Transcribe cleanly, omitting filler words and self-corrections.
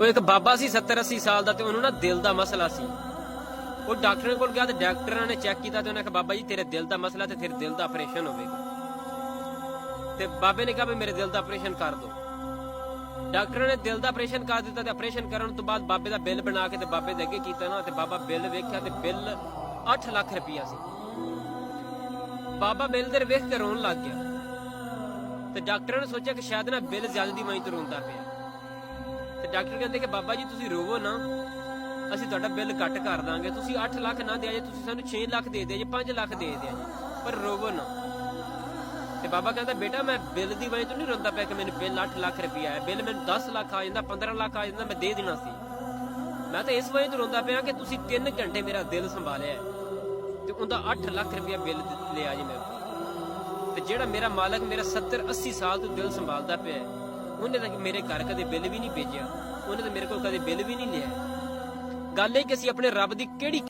ਉਹ ਇੱਕ ਬਾਬਾ ਸੀ 70-80 ਸਾਲ ਦਾ, ਤੇ ਉਹਨੂੰ ਨਾ ਦਿਲ ਦਾ ਮਸਲਾ ਸੀ। ਉਹ ਡਾਕਟਰਾਂ ਕੋਲ ਗਿਆ ਤੇ ਡਾਕਟਰਾਂ ਨੇ ਚੈੱਕ ਕੀਤਾ ਤੇ ਉਹਨੇ ਕਿਹਾ ਬਾਬਾ ਜੀ ਤੇਰੇ ਦਿਲ ਦਾ ਮਸਲਾ ਤੇ ਤੇਰੇ ਦਿਲ ਦਾ ਆਪਰੇਸ਼ਨ ਹੋਵੇਗਾ। ਤੇ ਬਾਬੇ ਨੇ ਕਿਹਾ ਵੀ ਮੇਰੇ ਦਿਲ ਦਾ ਆਪਰੇਸ਼ਨ ਕਰ ਦੋ। ਡਾਕਟਰਾਂ ਨੇ ਦਿਲ ਦਾ ਆਪਰੇਸ਼ਨ ਕਰ ਦਿੱਤਾ ਤੇ ਆਪਰੇਸ਼ਨ ਕਰਨ ਤੋਂ ਬਾਅਦ ਬਾਬੇ ਦਾ ਬਿੱਲ ਬਣਾ ਕੇ ਤੇ ਬਾਬੇ ਦੇ ਅੱਗੇ ਕੀਤਾ ਨਾ, ਤੇ ਬਾਬਾ ਬਿੱਲ ਵੇਖਿਆ ਤੇ ਬਿੱਲ 8 ਲੱਖ ਰੁਪਇਆ ਸੀ। ਬਾਬਾ ਬਿੱਲ ਦੇ ਵੇਖ ਕੇ ਰੋਣ ਲੱਗ ਗਿਆ ਤੇ ਡਾਕਟਰਾਂ ਨੇ ਸੋਚਿਆ ਕਿ ਸ਼ਾਇਦ ਨਾ ਬਿੱਲ ਜ਼ਿਆਦਾ ਦੀ ਵਜ੍ਹਾ ਤੋਂ ਰੋਂਦਾ ਪਿਆ। ਤੇ ਡਾਕਟਰ ਕਹਿੰਦੇ ਕਿ ਬਾਬਾ ਜੀ ਤੁਸੀਂ ਰੋਵੋ ਨਾ, ਅਸੀਂ ਤੁਹਾਡਾ ਬਿੱਲ ਘੱਟ ਕਰ ਦਾਂਗੇ, ਤੁਸੀਂ 8 ਲੱਖ ਨਾ ਦਿਆ ਜੇ, ਤੁਸੀਂ ਸਾਨੂੰ 6 ਲੱਖ ਦੇ ਦਿਆ ਜੇ, 5 ਲੱਖ ਦੇ ਦਿਆ ਜੇ, ਪਰ ਰੋਵੋ ਨਾ। ਤੇ ਬਾਬਾ ਕਹਿੰਦਾ ਬੇਟਾ ਮੈਂ ਬਿੱਲ ਦੀ ਵਜ੍ਹਾ ਤੋਂ ਨਹੀਂ ਰੋਂਦਾ ਪਿਆ ਕਿ ਮੈਨੂੰ ਬਿੱਲ 8 ਲੱਖ ਰੁਪਇਆ ਹੈ, ਬਿੱਲ ਮੈਨੂੰ 10 ਲੱਖ ਆ ਜਾਂਦਾ, 15 ਲੱਖ ਆ ਜਾਂਦਾ, ਮੈਂ ਦੇ ਦੇਣਾ ਸੀ। ਮੈਂ ਤਾਂ ਇਸ ਵਜ੍ਹਾ ਤੋਂ ਰੋਂਦਾ ਪਿਆ ਕਿ ਤੁਸੀਂ 3 ਘੰਟੇ ਮੇਰਾ ਦਿਲ ਸੰਭਾਲਿਆ ਤੇ ਉਹਦਾ 8 ਲੱਖ ਰੁਪਇਆ ਬਿੱਲ ਲਿਆ ਜੀ ਮੇਰੇ ਕੋਲ। ਤੇ ਜਿਹੜਾ ਮੇਰਾ ਮਾਲਕ ਮੇਰਾ 70-80 ਸਾਲ ਤੋਂ ਦਿਲ ਸੰਭਾਲਦਾ ਪਿਆ, ਉਹਨੇ ਤਾਂ ਮੇਰੇ ਘਰ ਕਦੇ ਬਿੱਲ ਵੀ ਨਹੀਂ ਭੇਜਿਆ, ਉਹਨੇ ਤਾਂ ਮੇਰੇ ਕੋਲ ਕਦੇ ਬਿੱਲ ਵੀ ਨਹੀਂ ਲਿਆ। ਗੱਲ ਇਹ ਕਿ ਅਸੀਂ ਆਪਣੇ ਰੱਬ ਦੀ ਕਿਹੜੀ